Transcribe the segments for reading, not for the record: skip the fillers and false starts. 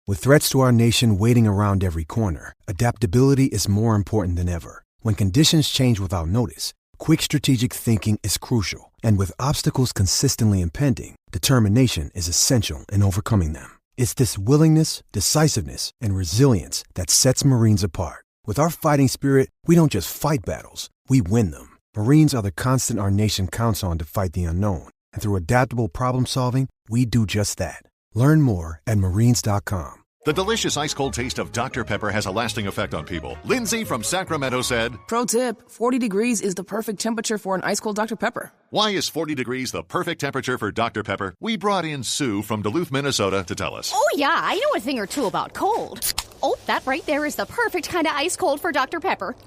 With threats to our nation waiting around every corner, adaptability is more important than ever. When conditions change without notice, quick strategic thinking is crucial. And with obstacles consistently impending, determination is essential in overcoming them. It's this willingness, decisiveness, and resilience that sets Marines apart. With our fighting spirit, we don't just fight battles, we win them. Marines are the constant our nation counts on to fight the unknown. And through adaptable problem solving, we do just that. Learn more at marines.com. The delicious ice-cold taste of Dr. Pepper has a lasting effect on people. Lindsay from Sacramento said, Pro tip, 40 degrees is the perfect temperature for an ice-cold Dr. Pepper. Why is 40 degrees the perfect temperature for Dr. Pepper? We brought in Sue from Duluth, Minnesota to tell us. Oh, yeah, I know a thing or two about cold. Oh, that right there is the perfect kind of ice cold for Dr. Pepper.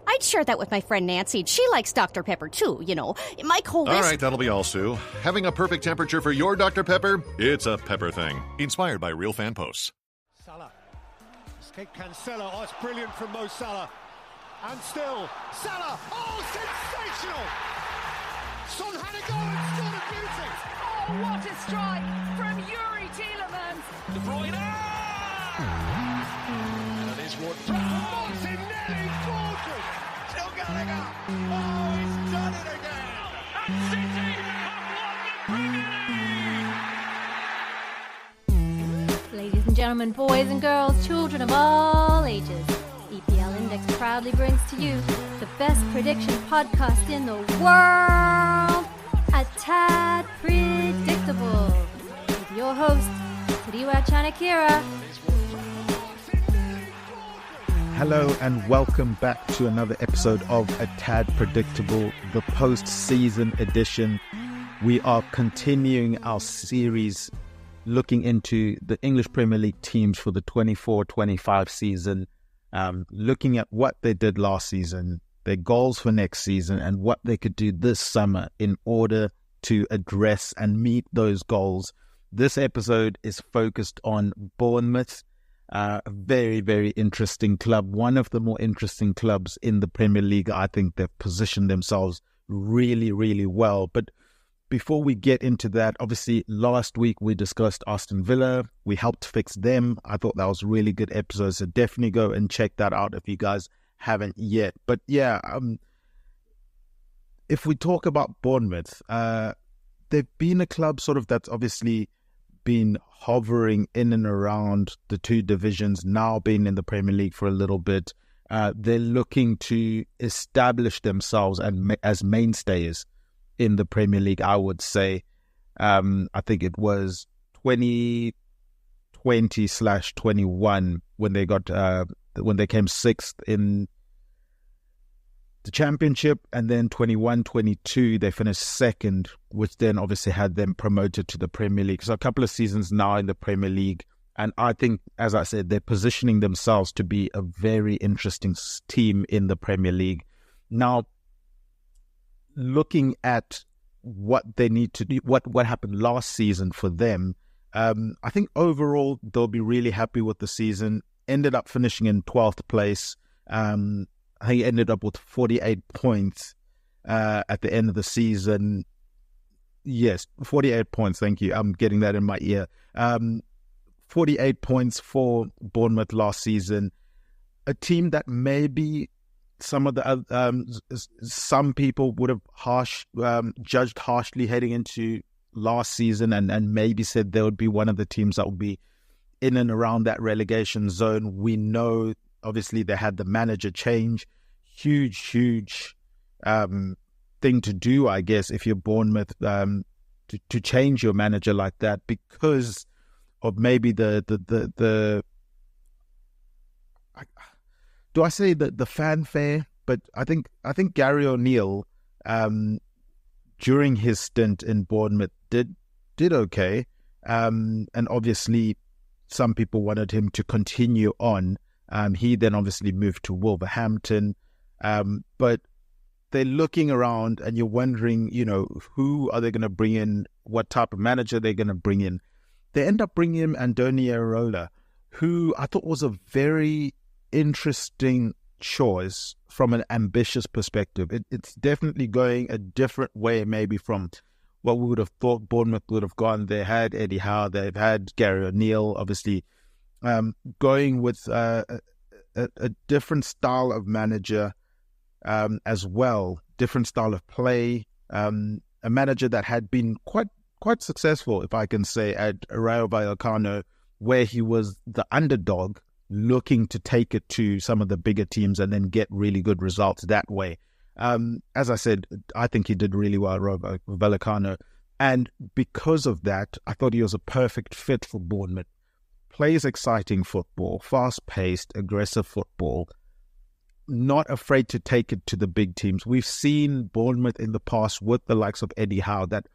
I'd share that with my friend Nancy. She likes Dr. Pepper, too, you know. My coldest... All right, that'll be all, Sue. Having a perfect temperature for your Dr. Pepper? It's a Pepper thing. Inspired by real fan posts. Salah. Escape Cancelo. Oh, it's brilliant from Mo Salah. And still, Salah. Oh, sensational! Son had a goal and scored a beauty. Oh, what a strike from Yuri Tielemans. De Bruyne. And it is Martinelli. Gorgeous. Still going up. Oh, he's done it again. And City have won the Premier League. Ladies and gentlemen, boys and girls, children of all ages, EPL Index proudly brings to you the best prediction podcast in the world, A Tad Predictable, with your host, Tadiwa Chanakira. Hello and welcome back to another episode of A Tad Predictable, the post-season edition. We are continuing our series looking into the English Premier League teams for the 24-25 season, looking at what they did last season, their goals for next season, and what they could do this summer in order to address and meet those goals. This episode is focused on Bournemouth, a very, very interesting club, one of the more interesting clubs in the Premier League. I think they've positioned themselves really, really well. But before we get into that, obviously last week we discussed Aston Villa. We helped fix them. I thought that was a really good episode, so definitely go and check that out if you guys haven't yet. But yeah, if we talk about Bournemouth, they've been a club sort of that's obviously been hovering in and around the two divisions, now being in the Premier League for a little bit. They're looking to establish themselves and as mainstays in the Premier League, I would say. I think it was 2020/21 when they got when they came sixth in the Championship, and then 21-22 they finished second, which then obviously had them promoted to the Premier League. So a couple of seasons now in the Premier League, and I think, as I said, they're positioning themselves to be a very interesting team in the Premier League. Now, looking at what they need to do, what happened last season for them, I think overall they'll be really happy with the season. Ended up finishing in 12th place. I think he ended up with 48 points at the end of the season. Yes, 48 points. Thank you. I'm getting that in my ear. 48 points for Bournemouth last season. A team that maybe some people would have judged harshly heading into last season, and maybe said they would be one of the teams that would be in and around that relegation zone. We know, obviously, they had the manager change. Huge thing to do, I guess, if you're Bournemouth, to change your manager like that, because of maybe the do I say the fanfare? But I think Gary O'Neill, during his stint in Bournemouth, did okay, and obviously some people wanted him to continue on. He then obviously moved to Wolverhampton, but they're looking around and you're wondering, who are they going to bring in? What type of manager they're going to bring in? They end up bringing in Andoni Iraola, who I thought was a very interesting choice from an ambitious perspective. It's definitely going a different way maybe from what we would have thought Bournemouth would have gone. They had Eddie Howe, they've had Gary O'Neill, obviously going with a different style of manager as well, different style of play, a manager that had been quite successful, if I can say, at Rayo Vallecano, where he was the underdog looking to take it to some of the bigger teams and then get really good results that way. As I said, I think he did really well at Rayo Vallecano. And because of that, I thought he was a perfect fit for Bournemouth. Plays exciting football, fast-paced, aggressive football, not afraid to take it to the big teams. We've seen Bournemouth in the past with the likes of Eddie Howe that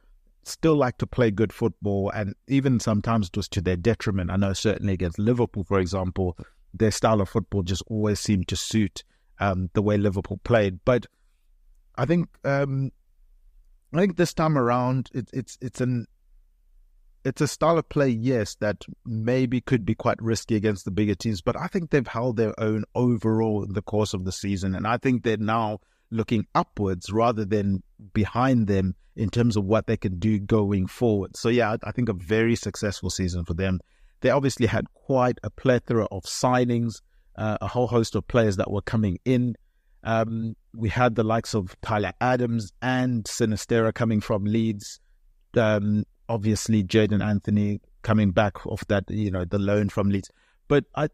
still like to play good football, and even sometimes it was to their detriment. I know certainly against Liverpool, for example, their style of football just always seemed to suit the way Liverpool played. But I think this time around, it's a style of play, yes, that maybe could be quite risky against the bigger teams, but I think they've held their own overall in the course of the season, and I think they're now looking upwards rather than behind them in terms of what they can do going forward. So yeah, I think a very successful season for them. They obviously had quite a plethora of signings, a whole host of players that were coming in. We had the likes of Tyler Adams and Sinistera coming from Leeds. Obviously, Jadon Anthony coming back off that, the loan from Leeds. But I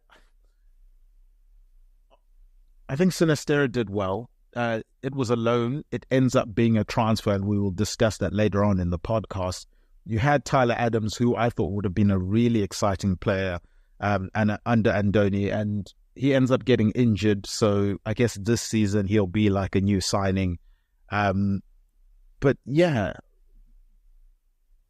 think Sinistera did well. It was a loan. It ends up being a transfer, and we will discuss that later on in the podcast. You had Tyler Adams, who I thought would have been a really exciting player and under Andoni, and he ends up getting injured. So I guess this season he'll be like a new signing. But yeah,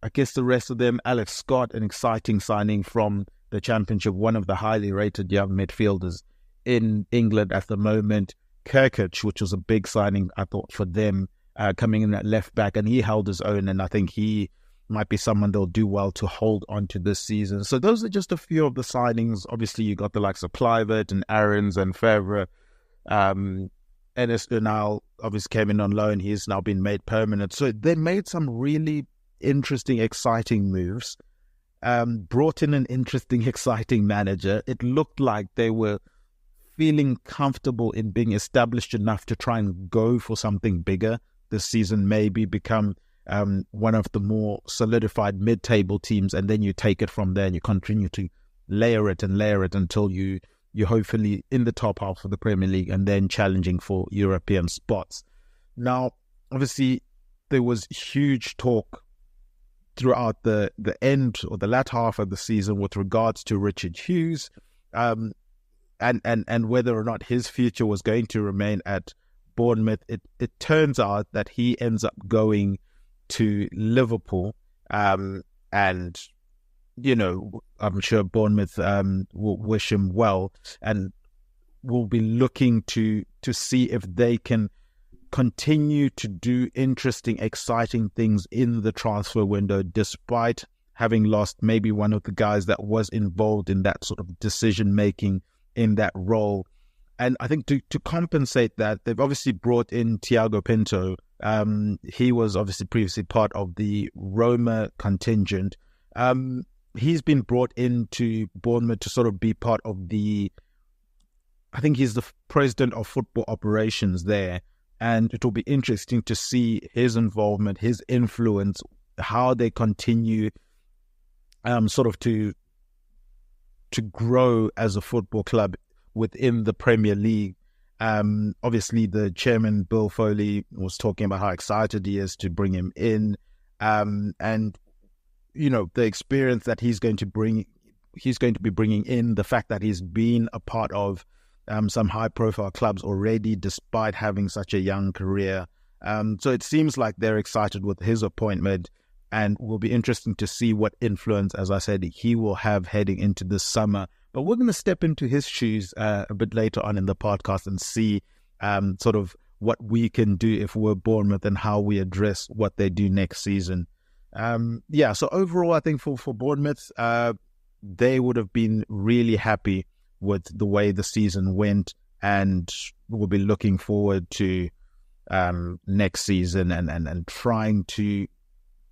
I guess the rest of them, Alex Scott, an exciting signing from the Championship, one of the highly rated young midfielders in England at the moment. Kirkich, which was a big signing, I thought, for them, coming in at left back, and he held his own, and I think he might be someone they'll do well to hold on to this season. So those are just a few of the signings. Obviously, you got the likes of Kluivert and Aarons and Favre. Enes Unal obviously came in on loan. He's now been made permanent. So they made some really interesting, exciting moves, brought in an interesting, exciting manager. It looked like they were feeling comfortable in being established enough to try and go for something bigger this season, maybe become one of the more solidified mid-table teams, and then you take it from there and you continue to layer it until you're hopefully in the top half of the Premier League and then challenging for European spots. Now, obviously, there was huge talk throughout the end or the latter half of the season with regards to Richard Hughes, and whether or not his future was going to remain at Bournemouth. It turns out that he ends up going to Liverpool, and I'm sure Bournemouth will wish him well and will be looking to see if they can continue to do interesting, exciting things in the transfer window, despite having lost maybe one of the guys that was involved in that sort of decision-making in that role. And I think to compensate that, they've obviously brought in Thiago Pinto. He was obviously previously part of the Roma contingent. He's been brought into Bournemouth to sort of be part of I think he's the president of football operations there. And it will be interesting to see his involvement, his influence, how they continue sort of to grow as a football club within the Premier League. Obviously, the chairman, Bill Foley, was talking about how excited he is to bring him in. And, the experience that he's going to be bringing in, the fact that he's been a part of some high-profile clubs already, despite having such a young career. So it seems like they're excited with his appointment, and will be interesting to see what influence, as I said, he will have heading into this summer. But we're going to step into his shoes a bit later on in the podcast and see sort of what we can do if we're Bournemouth and how we address what they do next season. So overall, I think for Bournemouth, they would have been really happy with the way the season went, and we'll be looking forward to next season and trying to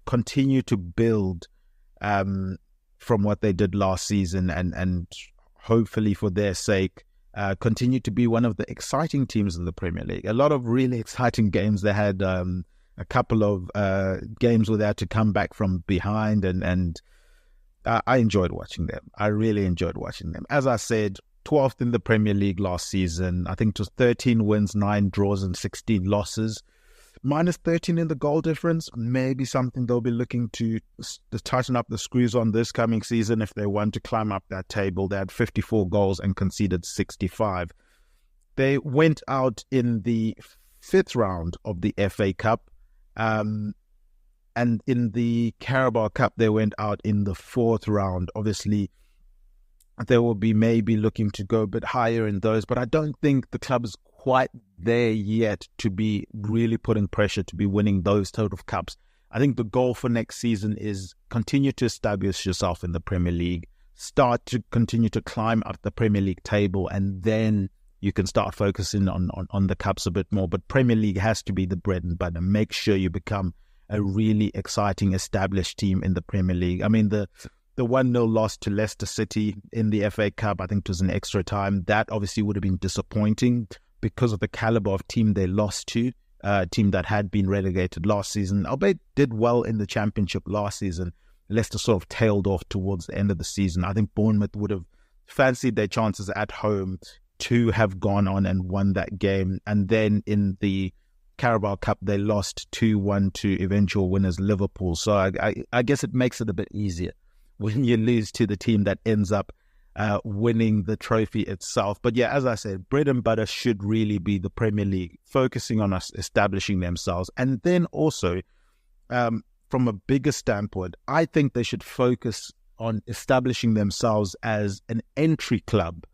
continue to build from what they did last season and hopefully for their sake, continue to be one of the exciting teams in the Premier League. A lot of really exciting games. They had a couple of games where they had to come back from behind, and I enjoyed watching them. I really enjoyed watching them. As I said, 12th in the Premier League last season. I think it was 13 wins, 9 draws and 16 losses. Minus 13 in the goal difference, maybe something they'll be looking to tighten up the screws on this coming season if they want to climb up that table. They had 54 goals and conceded 65. They went out in the 5th round of the FA Cup, and in the Carabao Cup, they went out in the 4th round. Obviously, they will be maybe looking to go a bit higher in those, but I don't think the club is quite there yet to be really putting pressure to be winning those total cups. I think the goal for next season is continue to establish yourself in the Premier League, start to continue to climb up the Premier League table, and then you can start focusing on the cups a bit more. But Premier League has to be the bread and butter. Make sure you become a really exciting, established team in the Premier League. I mean, the 1-0 loss to Leicester City in the FA Cup, I think it was in extra time. That obviously would have been disappointing because of the caliber of team they lost to, a team that had been relegated last season. Albeit did well in the Championship last season. Leicester sort of tailed off towards the end of the season. I think Bournemouth would have fancied their chances at home to have gone on and won that game. And then in the Carabao Cup, they lost 2-1 to eventual winners Liverpool. So I guess it makes it a bit easier when you lose to the team that ends up winning the trophy itself. But yeah, as I said, bread and butter should really be the Premier League, focusing on us establishing themselves. And then also, from a bigger standpoint, I think they should focus on establishing themselves as an entry club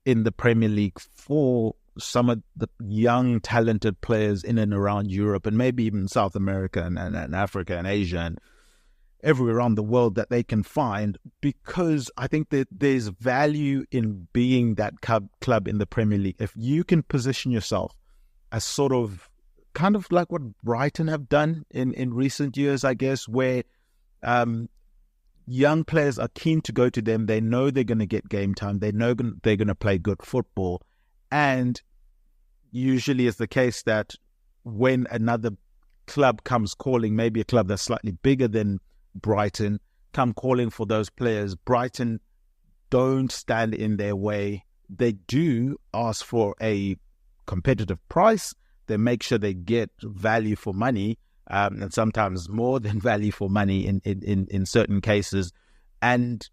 in the Premier League for some of the young, talented players in and around Europe, and maybe even South America and Africa and Asia and everywhere around the world that they can find, because I think that there's value in being that club in the Premier League. If you can position yourself as sort of kind of like what Brighton have done in recent years, I guess, where young players are keen to go to them. They know they're going to get game time. They know they're going to play good football. And usually it's the case that when another club comes calling, maybe a club that's slightly bigger than Brighton, come calling for those players, Brighton don't stand in their way. They do ask for a competitive price. They make sure they get value for money, and sometimes more than value for money in certain cases, and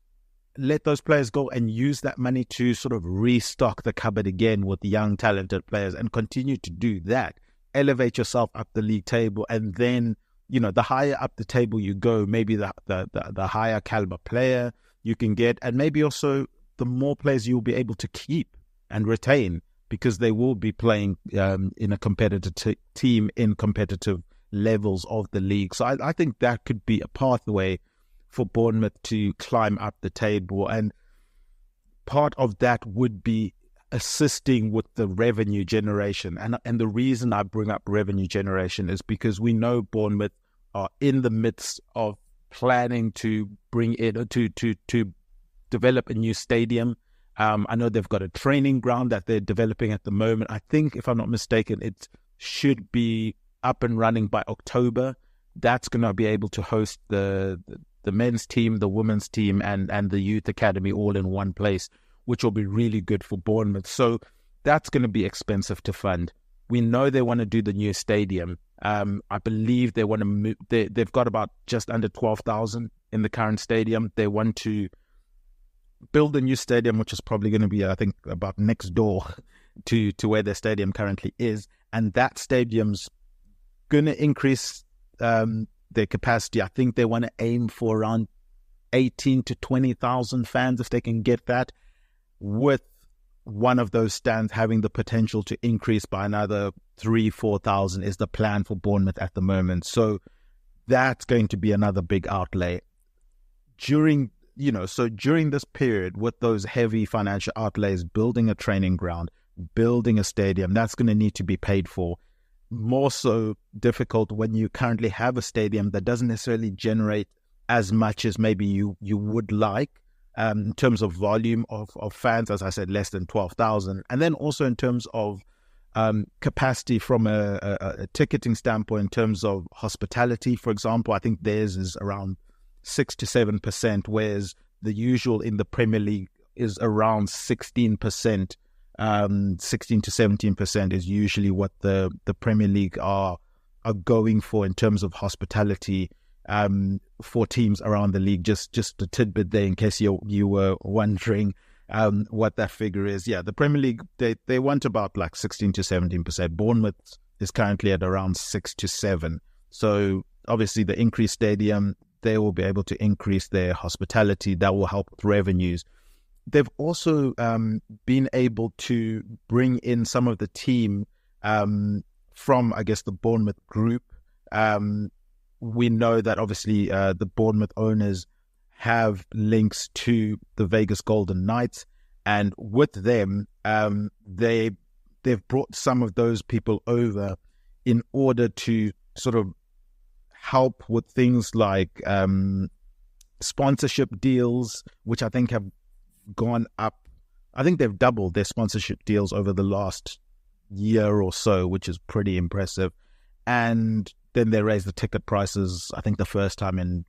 let those players go and use that money to sort of restock the cupboard again with young, talented players, and continue to do that. Elevate yourself up the league table, and then, you know, the higher up the table you go, maybe the higher caliber player you can get, and maybe also the more players you'll be able to keep and retain, because they will be playing in a competitive team in competitive levels of the league. So I think that could be a pathway for Bournemouth to climb up the table, and part of that would be assisting with the revenue generation. And the reason I bring up revenue generation is because we know Bournemouth are in the midst of planning to bring it to develop a new stadium. I know they've got a training ground that they're developing at the moment. I think, if I'm not mistaken, it should be up and running by October. That's going to be able to host the men's team, the women's team, and the youth academy all in one place, which will be really good for Bournemouth. So that's going to be expensive to fund. We know they want to do the new stadium. I believe they want to move. They've got about just under 12,000 in the current stadium. They want to build a new stadium, which is probably going to be, I think, about next door to where their stadium currently is. And that stadium's going to increase their capacity. I think they want to aim for around 18 to 20,000 fans if they can get that, with one of those stands having the potential to increase by another 3,000-4,000 is the plan for Bournemouth at the moment. So that's going to be another big outlay. During this period, with those heavy financial outlays, building a training ground, building a stadium, that's going to need to be paid for. More so difficult when you currently have a stadium that doesn't necessarily generate as much as maybe you would like. in terms of volume of fans, as I said, less than 12,000. And then also in terms of capacity from a ticketing standpoint, in terms of hospitality, for example, I think theirs is around 6 to 7%, whereas the usual in the Premier League is around 16%. 16 to 17% is usually what the Premier League are going for in terms of hospitality for teams around the league. Just a tidbit there in case you were wondering what that figure is. Yeah, the Premier League, they want about like 16 to 17%. Bournemouth is currently at around 6 to 7. So obviously the increased stadium, they will be able to increase their hospitality. That will help with revenues. They've also been able to bring in some of the team from, I guess, the Bournemouth group. We know that obviously the Bournemouth owners have links to the Vegas Golden Knights, and with them, they've brought some of those people over in order to sort of help with things like sponsorship deals, which I think have gone up. I think they've doubled their sponsorship deals over the last year or so, which is pretty impressive. And then they raised the ticket prices, I think the first time in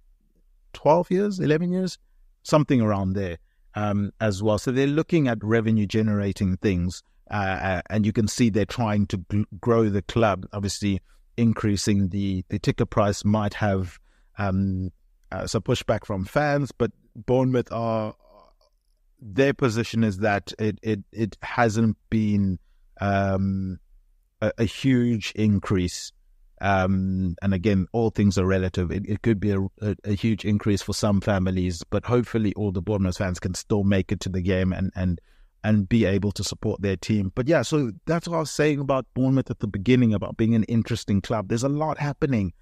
12 years, 11 years, something around there as well. So they're looking at revenue generating things, and you can see they're trying to grow the club. Obviously, increasing the ticket price might have some pushback from fans, but Bournemouth their position is that it hasn't been a huge increase. And again, all things are relative. It could be a huge increase for some families, but hopefully all the Bournemouth fans can still make it to the game and be able to support their team. But yeah, so that's what I was saying about Bournemouth at the beginning, about being an interesting club. There's a lot happening.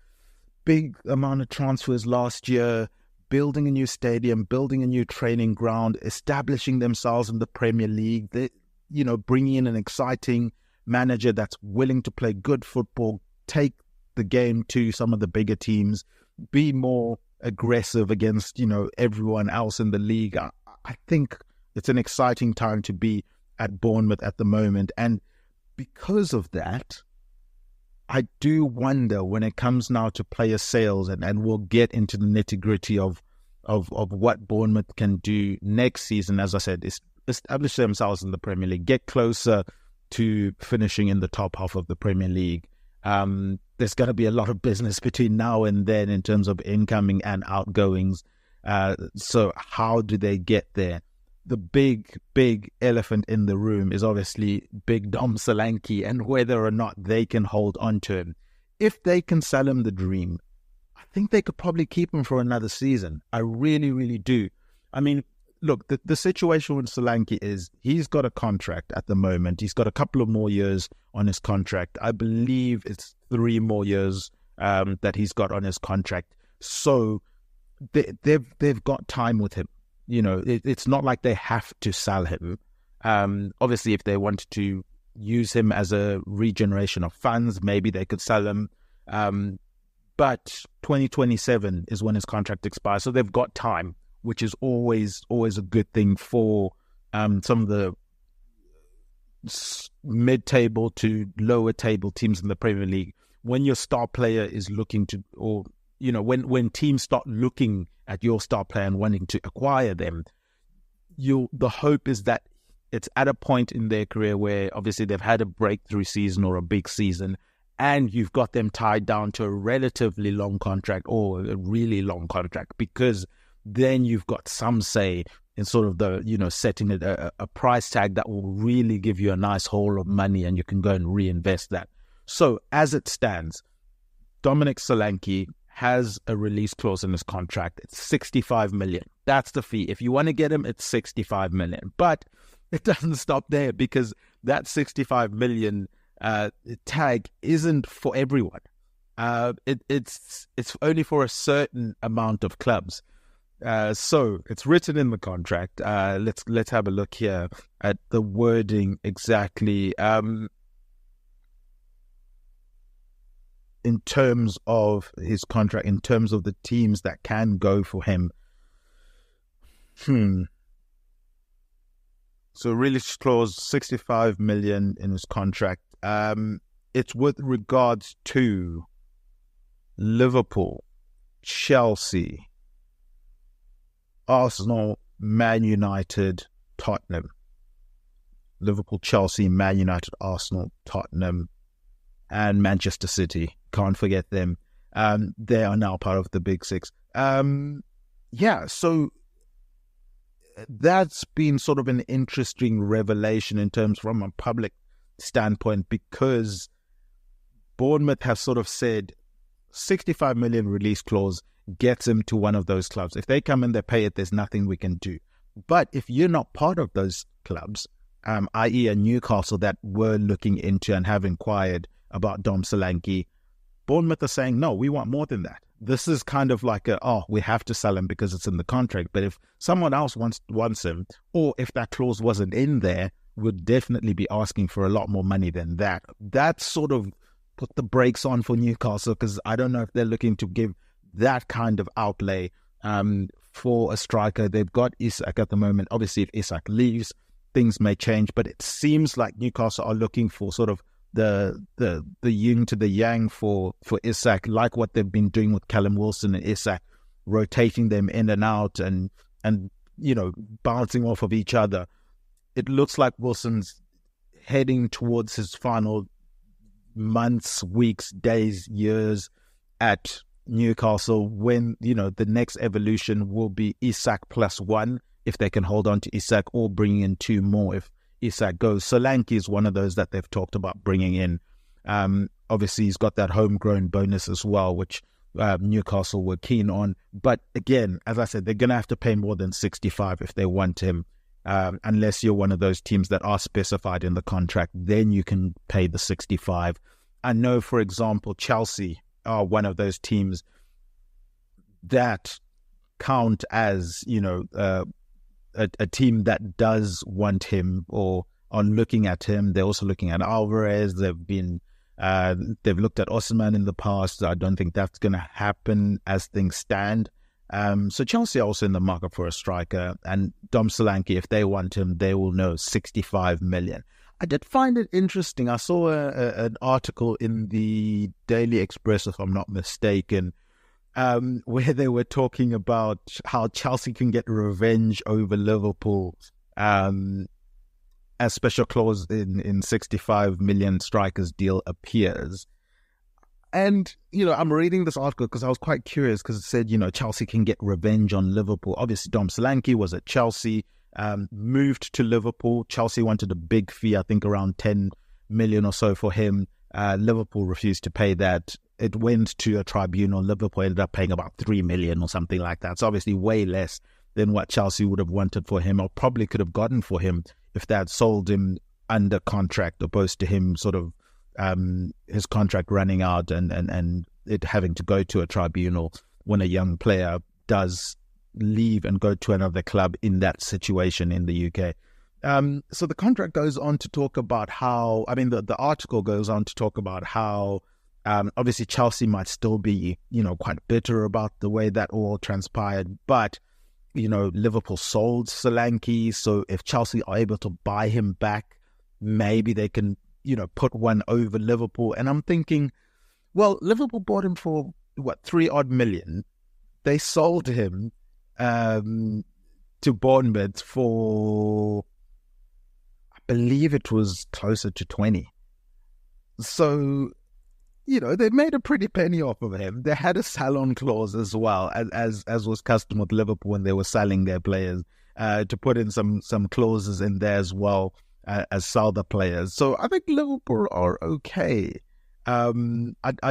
Big amount of transfers last year, building a new stadium, building a new training ground, establishing themselves in the Premier League. Bringing in an exciting manager that's willing to play good football, take the game to some of the bigger teams, be more aggressive against, everyone else in the league. I think it's an exciting time to be at Bournemouth at the moment. And because of that, I do wonder when it comes now to player sales, and we'll get into the nitty-gritty of what Bournemouth can do next season. As I said, is establish themselves in the Premier League, get closer to finishing in the top half of the Premier League. There's going to be a lot of business between now and then in terms of incoming and outgoings. So how do they get there? The big elephant in the room is obviously Big Dom Solanke and whether or not they can hold on to him. If they can sell him the dream, I think they could probably keep him for another season. I really, really do. I mean, look, the situation with Solanke is he's got a contract at the moment. He's got a couple of more years on his contract. I believe it's 3 more years that he's got on his contract. So they've got time with him. It's not like they have to sell him. Obviously, if they wanted to use him as a regeneration of funds, maybe they could sell him. But 2027 is when his contract expires. So they've got time, which is always a good thing for some of the mid-table to lower table teams in the Premier League. When your star player is looking to, or when teams start looking at your star player and wanting to acquire them, the hope is that it's at a point in their career where obviously they've had a breakthrough season or a big season, and you've got them tied down to a relatively long contract or a really long contract, because then you've got some say in sort of the, setting a price tag that will really give you a nice haul of money and you can go and reinvest that. So as it stands, Dominic Solanke has a release clause in his contract. It's 65 million. That's the fee. If you want to get him, it's 65 million. But it doesn't stop there, because that 65 million tag isn't for everyone. It's only for a certain amount of clubs. So it's written in the contract. Let's have a look here at the wording exactly. In terms of his contract, in terms of the teams that can go for him, So release clause, 65 million in his contract. It's with regards to Liverpool, Chelsea, Arsenal, Man United, Tottenham. Liverpool, Chelsea, Man United, Arsenal, Tottenham, and Manchester City. Can't forget them. They are now part of the Big Six. So that's been sort of an interesting revelation in terms from a public standpoint, because Bournemouth have sort of said 65 million release clause gets him to one of those clubs. If they come in, they pay it, there's nothing we can do. But if you're not part of those clubs, i.e. a Newcastle that were looking into and have inquired about Dom Solanke, Bournemouth are saying, no, we want more than that. This is kind of like we have to sell him because it's in the contract. But if someone else wants him, or if that clause wasn't in there, would definitely be asking for a lot more money than that. That sort of put the brakes on for Newcastle, because I don't know if they're looking to give that kind of outlay for a striker. They've got Isak at the moment. Obviously, if Isak leaves, things may change, but it seems like Newcastle are looking for sort of the yin to the yang for Isak, like what they've been doing with Callum Wilson and Isak, rotating them in and out and bouncing off of each other. It looks like Wilson's heading towards his final months, weeks, days, years at Newcastle, when the next evolution will be Isak plus one, if they can hold on to Isak, or bringing in two more if Isak goes. Solanke is one of those that they've talked about bringing in. Obviously, he's got that homegrown bonus as well, which Newcastle were keen on. But again, as I said, they're going to have to pay more than 65 if they want him, unless you're one of those teams that are specified in the contract. Then you can pay the 65. I know, for example, Chelsea are one of those teams that count as, a team that does want him or are looking at him. They're also looking at Alvarez. They've looked at Osimhen in the past. I don't think that's going to happen as things stand. So Chelsea are also in the market for a striker, and Dom Solanke, if they want him, they will know 65 million. I did find it interesting. I saw an article in the Daily Express, if I'm not mistaken, where they were talking about how Chelsea can get revenge over Liverpool as special clause in 65 million strikers deal appears. And, I'm reading this article because I was quite curious, because it said, Chelsea can get revenge on Liverpool. Obviously, Dom Solanke was at Chelsea, moved to Liverpool. Chelsea wanted a big fee, I think around 10 million or so for him. Liverpool refused to pay that. It went to a tribunal. Liverpool ended up paying about 3 million or something like that. So obviously way less than what Chelsea would have wanted for him, or probably could have gotten for him if they had sold him under contract, opposed to him sort of his contract running out and it having to go to a tribunal when a young player does leave and go to another club in that situation in the UK. So the contract goes on to talk about how, the article goes on to talk about how obviously Chelsea might still be, quite bitter about the way that all transpired, but, Liverpool sold Solanke, so if Chelsea are able to buy him back, maybe they can, put one over Liverpool. And I'm thinking, well, Liverpool bought him for, 3-odd million. They sold him to Bournemouth for, I believe it was closer to 20. So, they made a pretty penny off of him. They had a sell-on clause as well, as was custom with Liverpool when they were selling their players, to put in some clauses in there as well as sell the players. So I think Liverpool are okay. I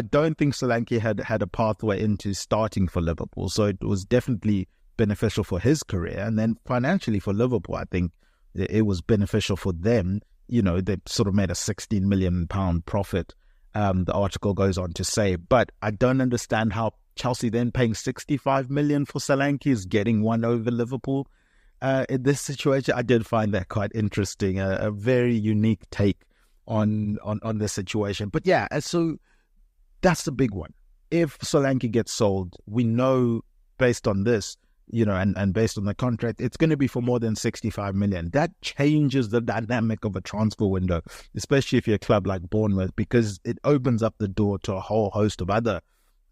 don't think Solanke had a pathway into starting for Liverpool, so it was definitely beneficial for his career. And then financially for Liverpool, I think it was beneficial for them. They sort of made a £16 million profit. The article goes on to say, but I don't understand how Chelsea then paying 65 million for Solanke is getting one over Liverpool in this situation. I did find that quite interesting, a very unique take on this situation. But yeah, so that's the big one. If Solanke gets sold, we know based on this and based on the contract, it's going to be for more than 65 million. That changes the dynamic of a transfer window, especially if you're a club like Bournemouth, because it opens up the door to a whole host of other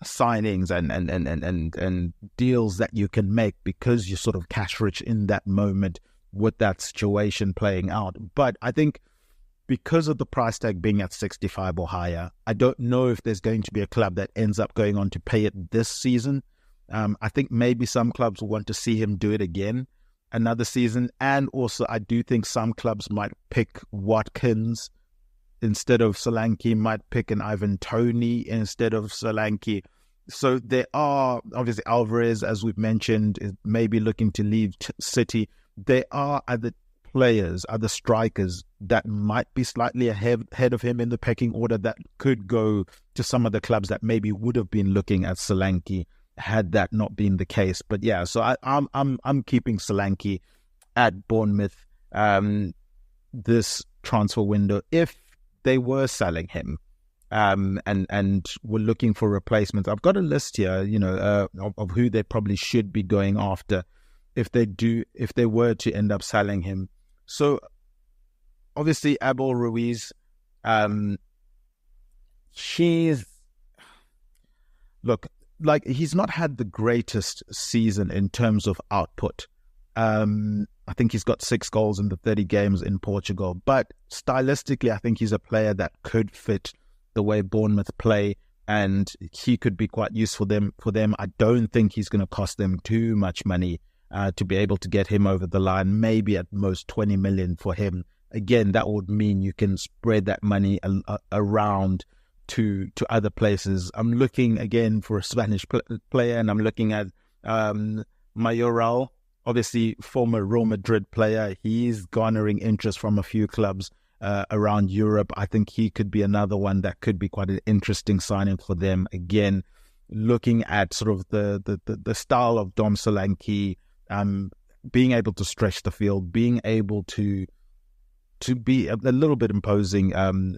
signings and deals that you can make because you're sort of cash rich in that moment with that situation playing out. But I think because of the price tag being at 65 or higher, I don't know if there's going to be a club that ends up going on to pay it this season. I think maybe some clubs will want to see him do it again another season. And also I do think some clubs might pick Watkins instead of Solanke, might pick an Ivan Toney instead of Solanke. So there are, obviously, Alvarez, as we've mentioned, is maybe looking to leave City. There are other players, other strikers that might be slightly ahead of him in the pecking order that could go to some of the clubs that maybe would have been looking at Solanke had that not been the case. But yeah, so I'm keeping Solanke at Bournemouth this transfer window if they were selling him. And we're looking for replacements. I've got a list here, of who they probably should be going after if they were to end up selling him. So obviously Abel Ruiz, he's not had the greatest season in terms of output. I think he's got 6 goals in the 30 games in Portugal, but stylistically, I think he's a player that could fit the way Bournemouth play, and he could be quite useful for them. I don't think he's going to cost them too much money to be able to get him over the line, maybe at most 20 million for him. Again, that would mean you can spread that money around to other places. I'm looking again for a Spanish player, and I'm looking at Mayoral, obviously former Real Madrid player. He's garnering interest from a few clubs around Europe. I think he could be another one that could be quite an interesting signing for them. Again, looking at sort of the style of Dom Solanke, being able to stretch the field, being able to be a little bit imposing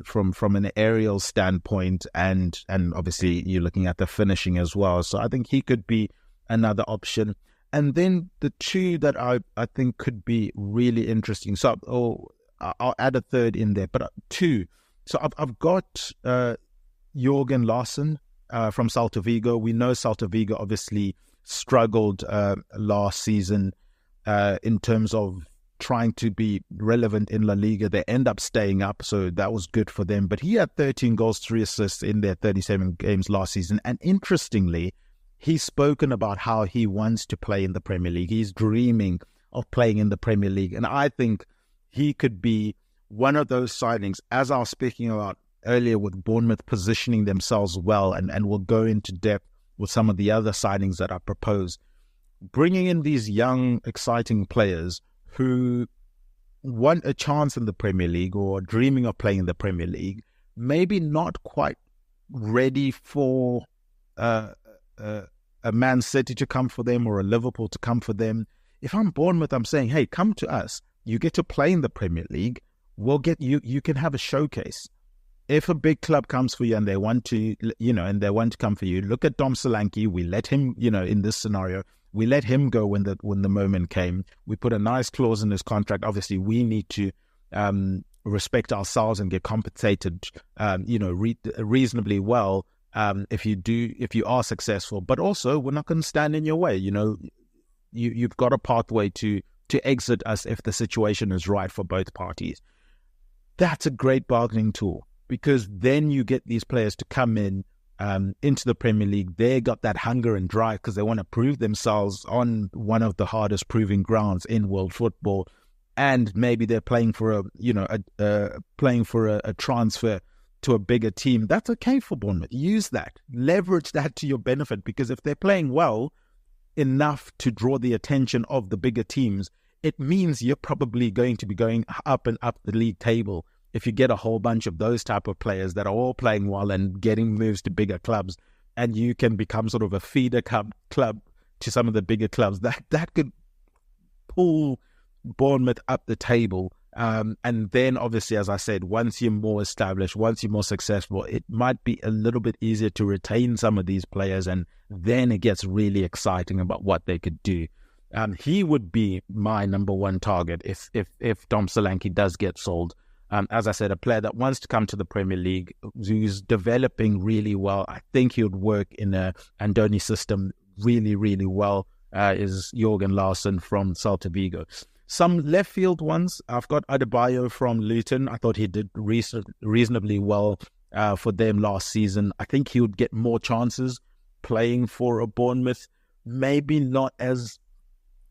from an aerial standpoint, and obviously you're looking at the finishing as well. So I think he could be another option. And then the two that I think could be really interesting. So I'll add a third in there, but 2. So I've got Jorgen Larsson from Celta Vigo. We know Celta Vigo obviously struggled last season in terms of trying to be relevant in La Liga. They end up staying up, so that was good for them. But he had 13 goals, 3 assists in their 37 games last season. And interestingly, he's spoken about how he wants to play in the Premier League. He's dreaming of playing in the Premier League. And I think he could be one of those signings, as I was speaking about earlier with Bournemouth positioning themselves well, and we'll go into depth with some of the other signings that I propose. Bringing in these young, exciting players who want a chance in the Premier League or dreaming of playing in the Premier League, maybe not quite ready for a Man City to come for them or a Liverpool to come for them. If I'm Bournemouth, I'm saying, hey, come to us. You get to play in the Premier League. We'll get you. You can have a showcase. If a big club comes for you and they want to, come for you, look at Dom Solanke. We let him, in this scenario, we let him go when the moment came. We put a nice clause in his contract. Obviously, we need to respect ourselves and get compensated, reasonably well. If you are successful, but also we're not going to stand in your way. You've got a pathway to exit us if the situation is right for both parties. That's a great bargaining tool, because then you get these players to come in into the Premier League. They got that hunger and drive because they want to prove themselves on one of the hardest proving grounds in world football, and maybe they're playing for a transfer to a bigger team. That's okay for Bournemouth. Use that, leverage that to your benefit, because if they're playing well enough to draw the attention of the bigger teams, it means you're probably going to be going up and up the league table if you get a whole bunch of those type of players that are all playing well and getting moves to bigger clubs, and you can become sort of a feeder club to some of the bigger clubs. That could pull Bournemouth up the table. And then obviously, as I said, once you're more established, once you're more successful, it might be a little bit easier to retain some of these players, and then it gets really exciting about what they could do. He would be my number one target if Dom Solanke does get sold. As I said, a player that wants to come to the Premier League, who's developing really well. I think he would work in a Andoni system really, really well, is Jorgen Larsson from Celta Vigo. Some left field ones, I've got Adebayo from Luton. I thought he did reasonably well for them last season. I think he would get more chances playing for a Bournemouth. Maybe not as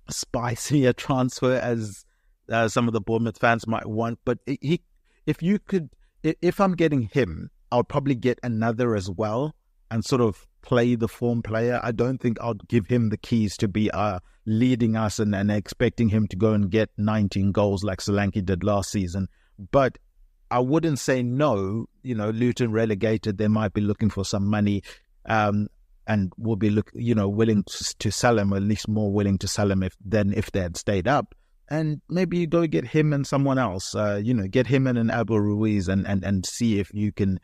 spicy a transfer as some of the Bournemouth fans might want, but if I'm getting him, I'll probably get another as well and sort of play the form player. I don't think I'll give him the keys to be leading us and expecting him to go and get 19 goals like Solanke did last season. But I wouldn't say no. Luton relegated, they might be looking for some money, and will be willing to sell him, or at least more willing to sell him than if they had stayed up. And maybe you go get him and someone else, get him and an Abel Ruiz and see if you can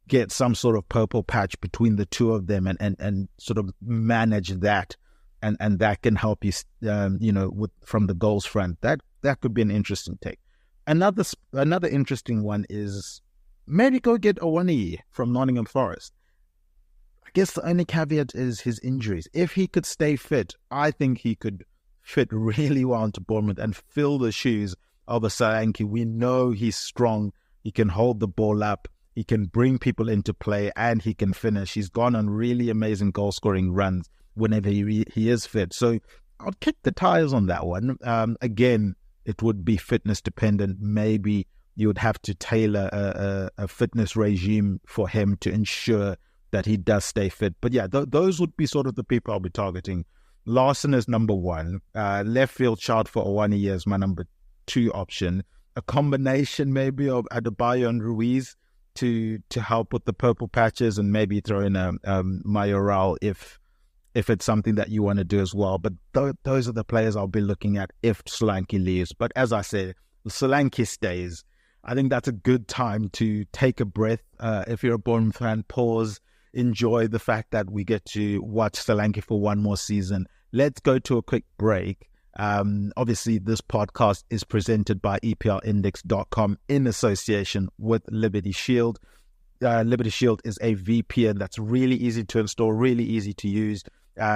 get some sort of purple patch between the two of them and sort of manage that. And that can help you, from the goals front. That could be an interesting take. Another interesting one is maybe go get Owani from Nottingham Forest. I guess the only caveat is his injuries. If he could stay fit, I think he could fit really well into Bournemouth and fill the shoes of a Solanke. We know he's strong. He can hold the ball up. He can bring people into play, and he can finish. He's gone on really amazing goal-scoring runs whenever he is fit. So I'll kick the tires on that one. Again, it would be fitness dependent. Maybe you would have to tailor a fitness regime for him to ensure that he does stay fit. But yeah, those would be sort of the people I'll be targeting. Larsson is number one. Left field shout for Owani is my number two option. A combination maybe of Adebayo and Ruiz to help with the purple patches, and maybe throw in a Mayoral if it's something that you want to do as well. But those are the players I'll be looking at if Solanke leaves. But as I said, Solanke stays. I think that's a good time to take a breath. If you're a Bournemouth fan, pause, enjoy the fact that we get to watch Solanke for one more season. Let's go to a quick break. Obviously, this podcast is presented by EPLindex.com in association with Liberty Shield. Liberty Shield is a VPN that's really easy to install, really easy to use.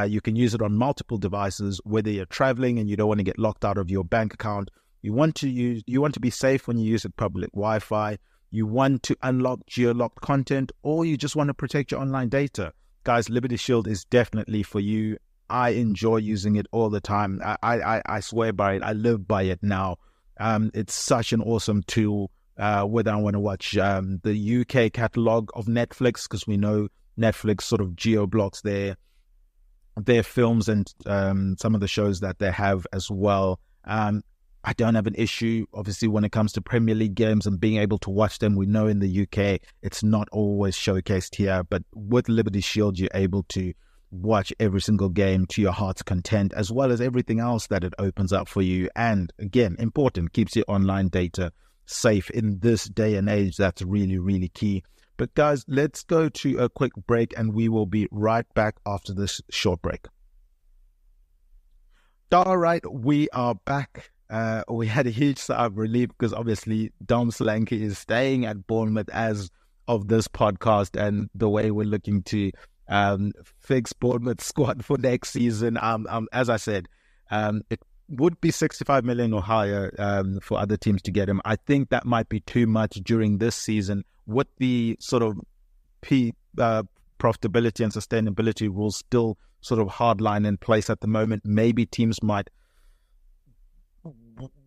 You can use it on multiple devices, whether you're traveling and you don't want to get locked out of your bank account. You want to be safe when you use public Wi-Fi. You want to unlock geo-locked content, or you just want to protect your online data. Guys, Liberty Shield is definitely for you. I enjoy using it all the time. I swear by it. I live by it now. It's such an awesome tool, whether I want to watch the UK catalogue of Netflix, because we know Netflix sort of geo-blocks their films and some of the shows that they have as well. I don't have an issue, obviously, when it comes to Premier League games and being able to watch them. We know in the UK it's not always showcased here, but with Liberty Shield, you're able to watch every single game to your heart's content, as well as everything else that it opens up for you. And again, important, keeps your online data safe in this day and age. That's really, really key. But guys, let's go to a quick break, and we will be right back after this short break. All right, we are back. We had a huge sigh of relief because obviously Dom Solanke is staying at Bournemouth as of this podcast, and the way we're looking to fix Bournemouth squad for next season. As I said, it would be 65 million or higher for other teams to get him. I think that might be too much during this season with the sort of profitability and sustainability rules still sort of hardline in place at the moment. Maybe teams might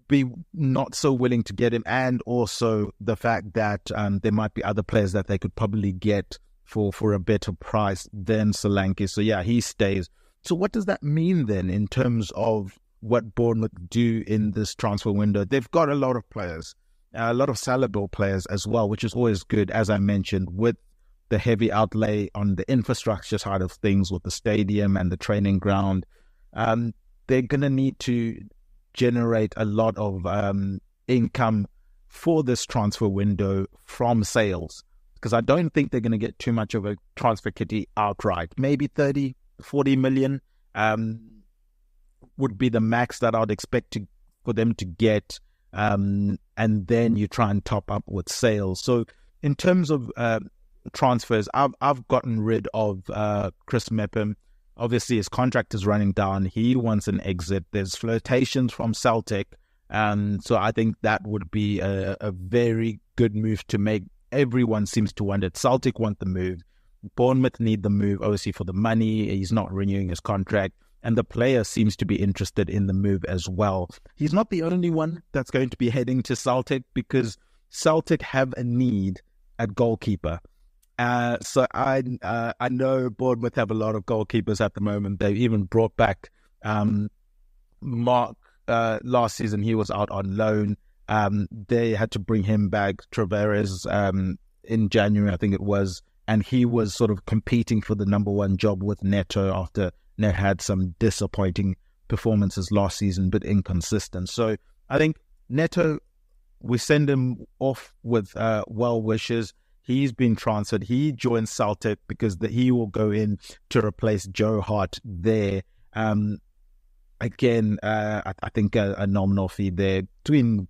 be not so willing to get him, and also the fact that there might be other players that they could probably get for a better price than Solanke. So yeah, he stays. So what does that mean then in terms of what Bournemouth do in this transfer window? They've got a lot of players, a lot of sellable players as well, which is always good, as I mentioned, with the heavy outlay on the infrastructure side of things with the stadium and the training ground. They're going to need to generate a lot of income for this transfer window from sales, because I don't think they're going to get too much of a transfer kitty outright. Maybe 30, 40 million. would be the max that I'd expect for them to get, and then you try and top up with sales. So in terms of transfers, I've gotten rid of Chris Mepham. Obviously, his contract is running down. He wants an exit. There's flirtations from Celtic. So I think that would be a very good move to make. Everyone seems to want it. Celtic want the move. Bournemouth need the move, obviously, for the money. He's not renewing his contract. And the player seems to be interested in the move as well. He's not the only one that's going to be heading to Celtic, because Celtic have a need at goalkeeper. So I know Bournemouth have a lot of goalkeepers at the moment. They've even brought back Mark last season. He was out on loan. They had to bring him back, Tavares, in January, I think it was. And he was sort of competing for the number one job with Neto after Neto had some disappointing performances last season, but inconsistent. So I think Neto, we send him off with well wishes. He's been transferred. He joins Celtic because he will go in to replace Joe Hart there. Again, I think a nominal fee there between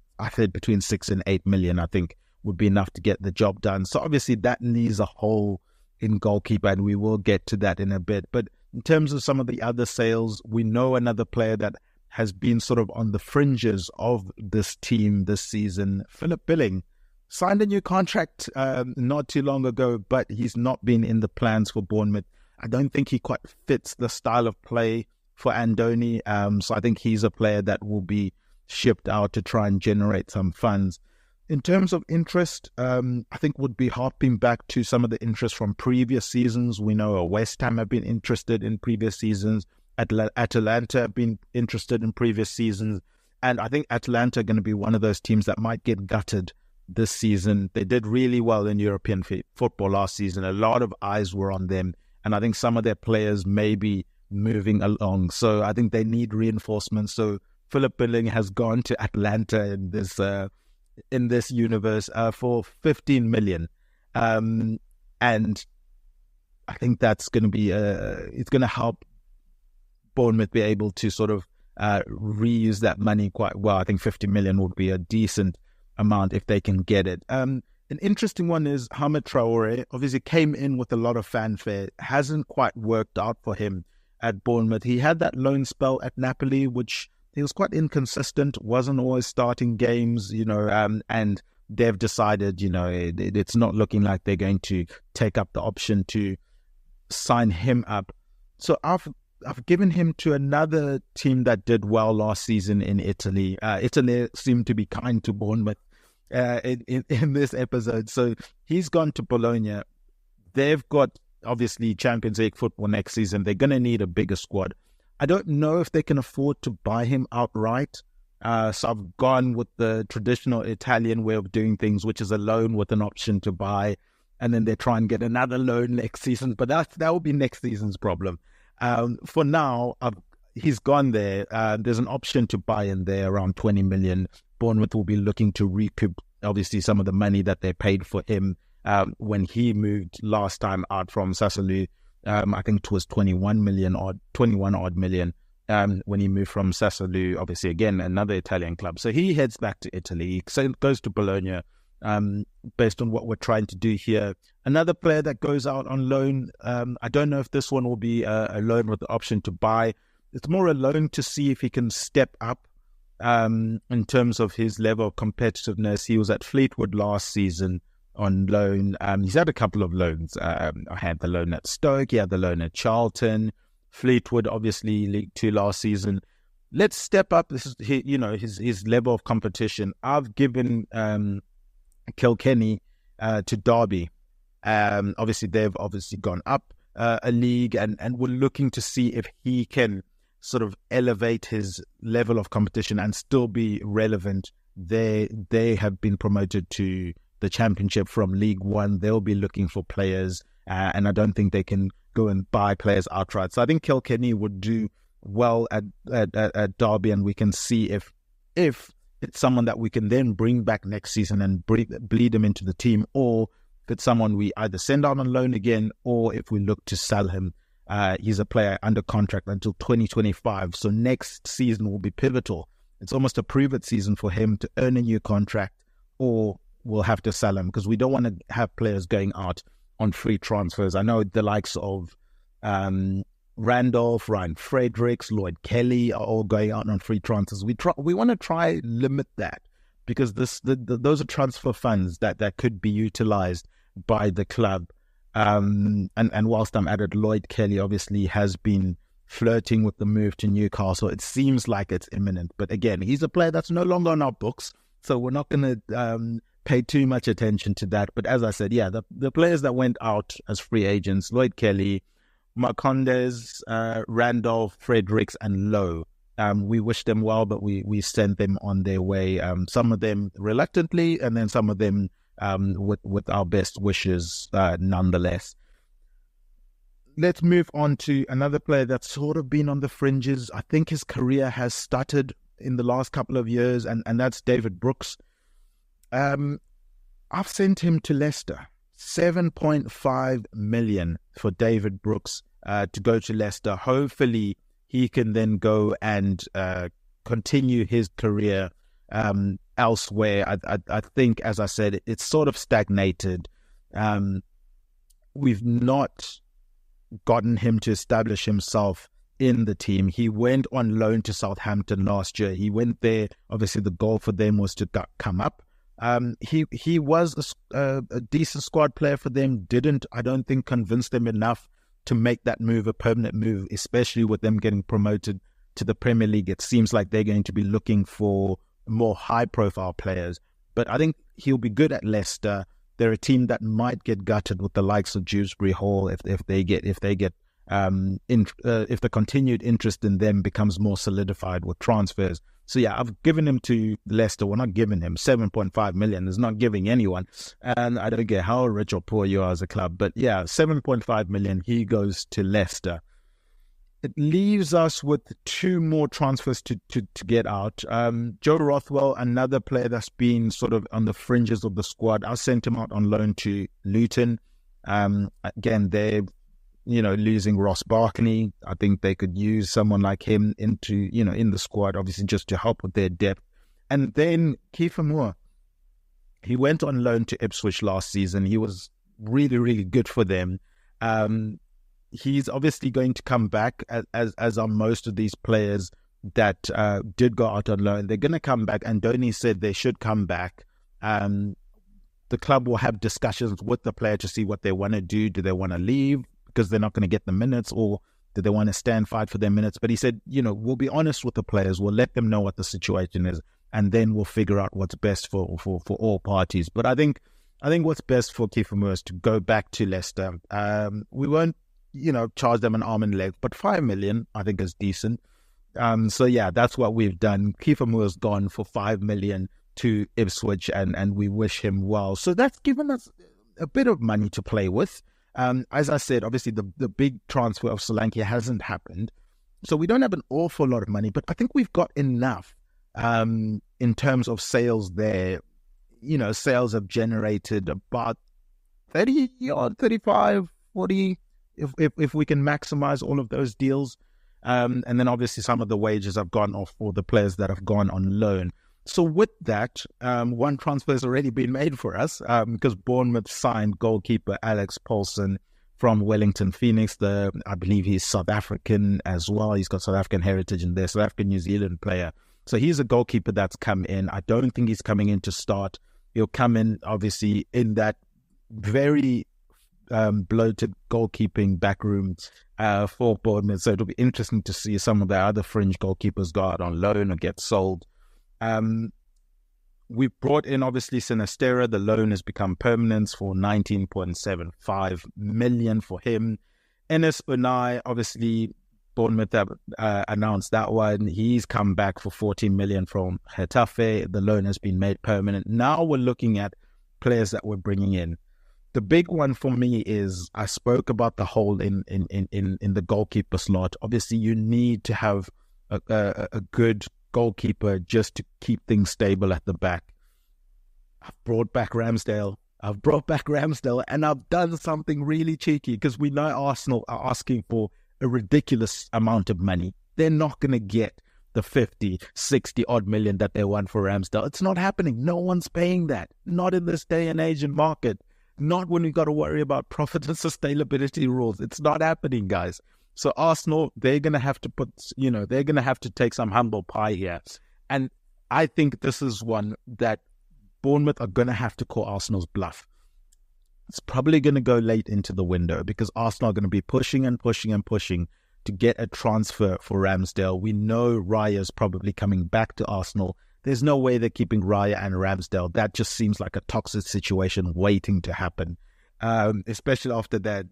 6 and 8 million, I think, would be enough to get the job done. So obviously that leaves a hole in goalkeeper, and we will get to that in a bit. But in terms of some of the other sales, we know another player that has been sort of on the fringes of this team this season, Philip Billing. Signed a new contract not too long ago, but he's not been in the plans for Bournemouth. I don't think he quite fits the style of play for Andoni. So I think he's a player that will be shipped out to try and generate some funds. In terms of interest, I think would be harping back to some of the interest from previous seasons. We know West Ham have been interested in previous seasons. Atalanta have been interested in previous seasons. And I think Atalanta are going to be one of those teams that might get gutted this season. They did really well in European football last season. A lot of eyes were on them. And I think some of their players may be moving along. So I think they need reinforcements. So Philip Billing has gone to Atlanta in this universe for 15 million. And I think that's going to be, it's going to help Bournemouth be able to sort of reuse that money quite well. I think 50 million would be a decent amount if they can get it. An interesting one is Hamid Traore. Obviously came in with a lot of fanfare. Hasn't quite worked out for him at Bournemouth. He had that loan spell at Napoli, which he was quite inconsistent, wasn't always starting games, and they've decided, it's not looking like they're going to take up the option to sign him up. So I've given him to another team that did well last season in Italy. Italy seemed to be kind to Bournemouth in this episode. So he's gone to Bologna. They've got, obviously, Champions League football next season. They're going to need a bigger squad. I don't know if they can afford to buy him outright. So I've gone with the traditional Italian way of doing things, which is a loan with an option to buy. And then they try and get another loan next season. But that will be next season's problem. For now, he's gone there. There's an option to buy in there around 20 million. Bournemouth will be looking to recoup, obviously, some of the money that they paid for him when he moved last time out from Sassuolo. I think it was 21 odd million when he moved from Sassuolo, obviously, again, another Italian club. So he heads back to Italy. So it goes to Bologna based on what we're trying to do here. Another player that goes out on loan, I don't know if this one will be a loan with the option to buy. It's more a loan to see if he can step up in terms of his level of competitiveness. He was at Fleetwood last season on loan. He's had a couple of loans. I had the loan at Stoke. He had the loan at Charlton. Fleetwood, obviously, League 2 last season. Let's step up. This is his level of competition. I've given Kilkenny to Derby. Obviously, they've gone up a league, and we're looking to see if he can sort of elevate his level of competition and still be relevant. They have been promoted to the Championship from League 1. They'll be looking for players, and I don't think they can go and buy players outright. So I think Kilkenny would do well at Derby, and we can see if it's someone that we can then bring back next season and bleed him into the team, or if it's someone we either send out on loan again, or if we look to sell him He's a player under contract until 2025. So next season will be pivotal. It's almost a prove-it season for him to earn a new contract, or we'll have to sell him, because we don't want to have players going out on free transfers. I know the likes of Randolph, Ryan Fredericks, Lloyd Kelly are all going out on free transfers. We want to try limit that, because those are transfer funds that could be utilized by the club. And whilst I'm at it, Lloyd Kelly obviously has been flirting with the move to Newcastle. It seems like it's imminent. But again, he's a player that's no longer on our books, so we're not going to pay too much attention to that. But as I said, yeah, the players that went out as free agents, Lloyd Kelly, Marcondes, Randolph, Fredericks, and Lowe. We wish them well, but we sent them on their way. Some of them reluctantly, and then some of them with our best wishes nonetheless. Let's move on to another player that's sort of been on the fringes. I think his career has started in the last couple of years, and that's David Brooks. I've sent him to Leicester. 7.5 million for David Brooks to go to Leicester. Hopefully he can then go and continue his career elsewhere. I think, as I said, it's sort of stagnated. We've not gotten him to establish himself in the team. He went on loan to Southampton last year. He went there. Obviously, the goal for them was to come up. He was a decent squad player for them. I don't think, convince them enough to make that move a permanent move, especially with them getting promoted to the Premier League. It seems like they're going to be looking for more high-profile players. But I think he'll be good at Leicester. They're a team that might get gutted with the likes of Dewsbury Hall if the continued interest in them becomes more solidified with transfers. So yeah, I've given him to Leicester. We're not giving him 7.5 million. It's not giving anyone. And I don't care how rich or poor you are as a club. But yeah, 7.5 million, he goes to Leicester. It leaves us with two more transfers to get out. Joe Rothwell, another player that's been sort of on the fringes of the squad. I sent him out on loan to Luton. Again, they're losing Ross Barkley. I think they could use someone like him in the squad, obviously just to help with their depth. And then Kiefer Moore. He went on loan to Ipswich last season. He was really, really good for them. He's obviously going to come back, as are most of these players that did go out on loan. They're going to come back, and Donny said they should come back. The club will have discussions with the player to see what they want to do. Do they want to leave because they're not going to get the minutes, or do they want to stand fight for their minutes? But he said, we'll be honest with the players. We'll let them know what the situation is, and then we'll figure out what's best for all parties. But I think what's best for Kiefer Moore is to go back to Leicester. We won't charge them an arm and leg, but 5 million, I think, is decent. So yeah, that's what we've done. Kiefer Moore's gone for 5 million to Ipswich, and we wish him well. So that's given us a bit of money to play with. As I said, obviously the big transfer of Solanke hasn't happened, so we don't have an awful lot of money, but I think we've got enough in terms of sales there. Sales have generated about 30 or 35, 40, if we can maximize all of those deals. And then obviously some of the wages have gone off for the players that have gone on loan. So with that, one transfer has already been made for us because Bournemouth signed goalkeeper Alex Paulson from Wellington Phoenix. I believe he's South African as well. He's got South African heritage in there, South African New Zealand player. So he's a goalkeeper that's come in. I don't think he's coming in to start. He'll come in, obviously, in that very bloated goalkeeping backroom for Bournemouth. So it'll be interesting to see some of the other fringe goalkeepers go out on loan or get sold. We brought in, obviously, Sinistera. The loan has become permanent for 19.75 million for him. Enes Unai, obviously, Bournemouth have announced that one. He's come back for 14 million from Getafe. The loan has been made permanent. Now we're looking at players that we're bringing in. The big one for me is, I spoke about the hole in the goalkeeper slot. Obviously, you need to have a good goalkeeper just to keep things stable at the back. I've brought back Ramsdale, and I've done something really cheeky, because we know Arsenal are asking for a ridiculous amount of money. They're not going to get the 50, 60 odd million that they want for Ramsdale. It's not happening. No one's paying that. Not in this day and age and market. Not when we've got to worry about profit and sustainability rules. It's not happening, guys. So Arsenal, they're going to have to they're going to have to take some humble pie here. And I think this is one that Bournemouth are going to have to call Arsenal's bluff. It's probably going to go late into the window because Arsenal are going to be pushing and pushing and pushing to get a transfer for Ramsdale. We know Raya's probably coming back to Arsenal. There's no way they're keeping Raya and Ramsdale. That just seems like a toxic situation waiting to happen, especially after that.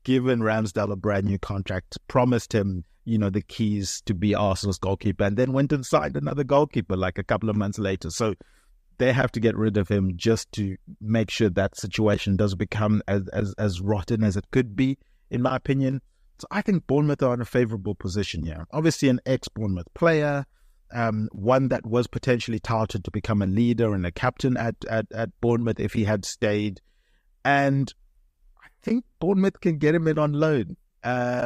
Given Ramsdale a brand new contract, promised him, the keys to be Arsenal's goalkeeper, and then went and signed another goalkeeper like a couple of months later. So they have to get rid of him just to make sure that situation doesn't become as rotten as it could be, in my opinion. So I think Bournemouth are in a favourable position here. Obviously an ex-Bournemouth player, one that was potentially touted to become a leader and a captain at Bournemouth if he had stayed. And I think Bournemouth can get him in on loan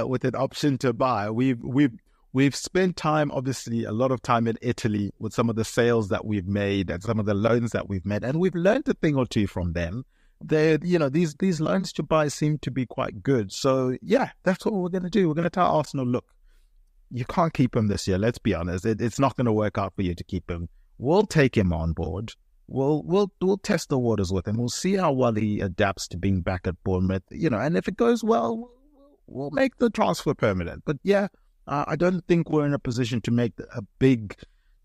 with an option to buy. We've spent time, obviously, a lot of time in Italy with some of the sales that we've made and some of the loans that we've made, and we've learned a thing or two from them. These loans to buy seem to be quite good. So yeah, that's what we're going to do. We're going to tell Arsenal, look, you can't keep him this year. Let's be honest. It's not going to work out for you to keep him. We'll take him on board. We'll test the waters with him. We'll see how well he adapts to being back at Bournemouth. And if it goes well, we'll make the transfer permanent. But yeah, I don't think we're in a position to make a big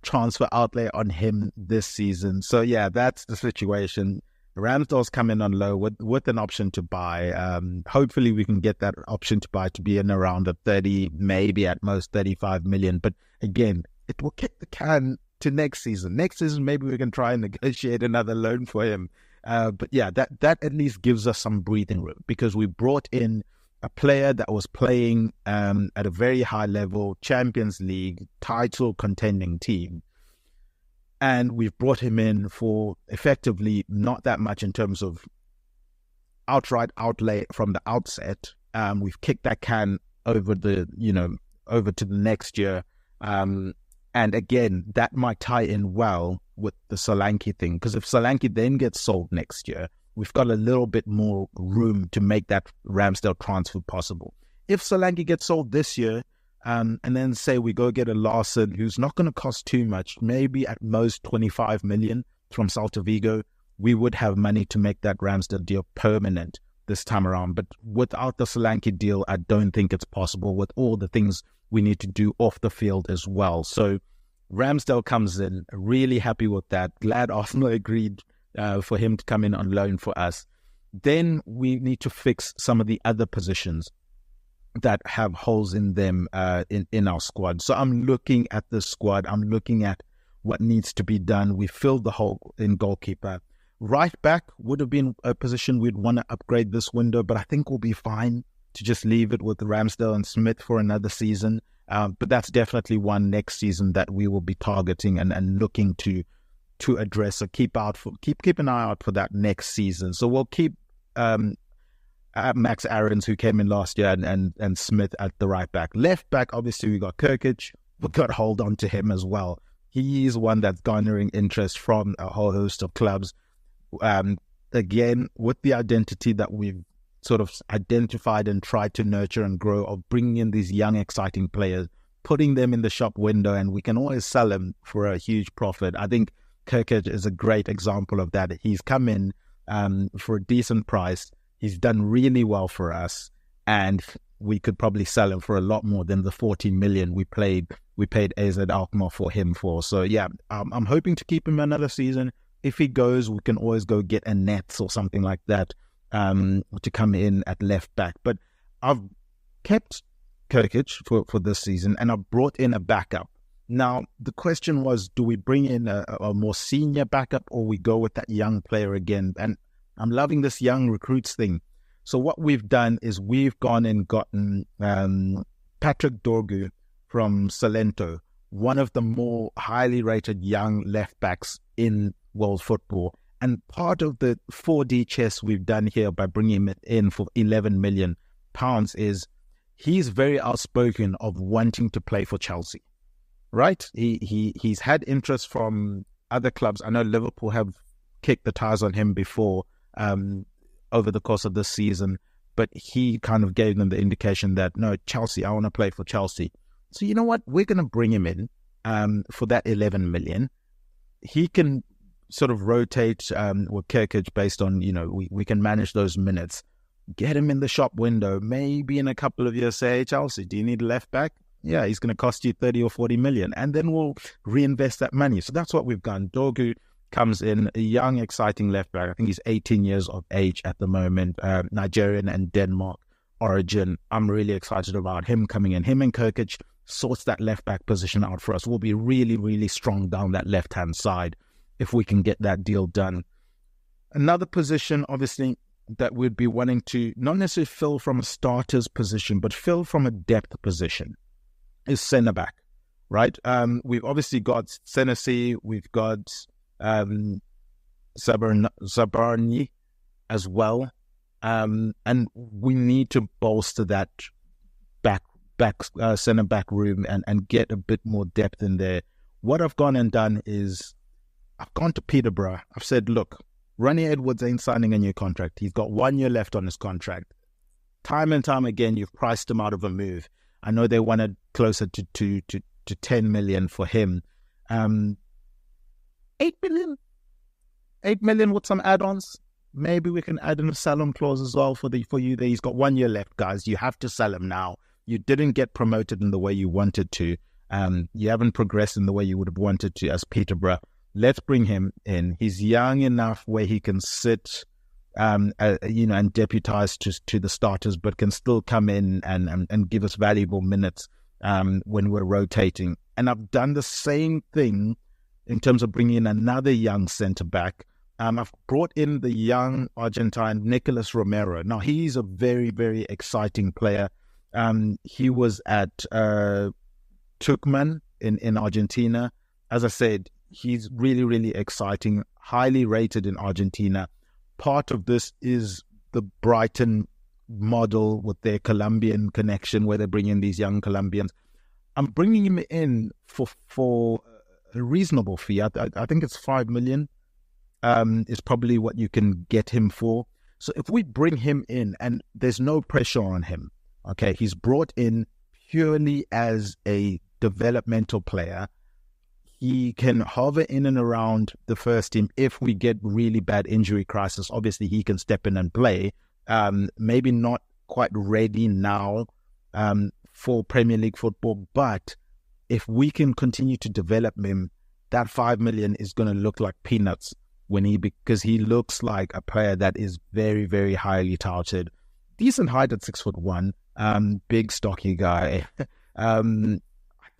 transfer outlay on him this season. So yeah, that's the situation. Ramsdale's come in on low with an option to buy. Hopefully we can get that option to buy to be in around the 30, maybe at most 35 million. But again, it will kick the can to next season. Next season, maybe we can try and negotiate another loan for him. But yeah, that at least gives us some breathing room because we brought in a player that was playing at a very high level, Champions League, title contending team. And we've brought him in for effectively not that much in terms of outright outlay from the outset. We've kicked that can over to the next year. And again, that might tie in well with the Solanke thing, because if Solanke then gets sold next year, we've got a little bit more room to make that Ramsdale transfer possible. If Solanke gets sold this year, and then say we go get a Larson who's not going to cost too much, maybe at most 25 million from Celta Vigo, we would have money to make that Ramsdale deal permanent this time around. But without the Solanke deal, I don't think it's possible with all the things we need to do off the field as well. So Ramsdale comes in, really happy with that. Glad Arsenal agreed for him to come in on loan for us. Then we need to fix some of the other positions that have holes in them in our squad. So I'm looking at the squad. I'm looking at what needs to be done. We filled the hole in goalkeeper. Right back would have been a position we'd want to upgrade this window, but I think we'll be fine to just leave it with Ramsdale and Smith for another season. But that's definitely one next season that we will be targeting and looking to address. So keep an eye out for that next season. So we'll keep Max Aarons, who came in last year, and Smith at the right back. Left back, obviously, we got Kirkic. We've got to hold on to him as well. He is one that's garnering interest from a whole host of clubs. Again, with the identity that we've sort of identified and tried to nurture and grow of bringing in these young, exciting players, putting them in the shop window, and we can always sell them for a huge profit. I think Kirkic is a great example of that. He's come in for a decent price. He's done really well for us, and we could probably sell him for a lot more than the 40 million we paid AZ Alkmaar for him for. So yeah, I'm hoping to keep him another season. If he goes, we can always go get a Nets or something like that to come in at left back. But I've kept Kirkic for this season, and I've brought in a backup. Now, the question was, do we bring in a more senior backup, or we go with that young player again? And I'm loving this young recruits thing. So what we've done is we've gone and gotten Patrick Dorgu from Salento, one of the more highly rated young left backs in world football. And part of the 4D chess we've done here by bringing him in for £11 million is he's very outspoken of wanting to play for Chelsea, right? He's had interest from other clubs. I know Liverpool have kicked the tires on him before over the course of this season, but he kind of gave them the indication that, no, Chelsea, I want to play for Chelsea. So you know what? We're going to bring him in for that 11 million. He can sort of rotate with Kirkic based on, we can manage those minutes. Get him in the shop window. Maybe in a couple of years, say, hey, Chelsea, do you need a left back? Yeah, he's going to cost you 30 or 40 million. And then we'll reinvest that money. So that's what we've done. Dogu comes in, a young, exciting left back. I think he's 18 years of age at the moment, Nigerian and Denmark origin. I'm really excited about him coming in. Him and Kirkic sorts that left back position out for us. We'll be really, really strong down that left-hand side if we can get that deal done. Another position, obviously, that we'd be wanting to not necessarily fill from a starter's position, but fill from a depth position is centre-back, right? We've obviously got Senesi, we've got Zabarni as well, and we need to bolster that centre-back room and get a bit more depth in there. What I've gone and done is I've gone to Peterborough. I've said, look, Ronnie Edwards ain't signing a new contract. He's got 1 year left on his contract. Time and time again, you've priced him out of a move. I know they wanted closer to 10 million for him. 8 million? 8 million with some add-ons. Maybe we can add in a sell-on clause as well for you there. He's got 1 year left, guys. You have to sell him now. You didn't get promoted in the way you wanted to. You haven't progressed in the way you would have wanted to as Peterborough. Let's bring him in. He's young enough where he can sit, and deputize to the starters, but can still come in and give us valuable minutes when we're rotating. And I've done the same thing in terms of bringing in another young centre-back. I've brought in the young Argentine Nicolas Romero. Now, he's a very, very exciting player. He was at Tucumán in Argentina. As I said, he's really, really exciting, highly rated in Argentina. Part of this is the Brighton model with their Colombian connection, where they bring in these young Colombians. I'm bringing him in for a reasonable fee. I think it's 5 million is probably what you can get him for. So if we bring him in, and there's no pressure on him, okay, he's brought in purely as a developmental player. He can hover in and around the first team. If we get really bad injury crisis, obviously he can step in and play. Maybe not quite ready now for Premier League football, but if we can continue to develop him, that 5 million is going to look like peanuts because he looks like a player that is very, very highly touted. Decent height at 6'1", big stocky guy. I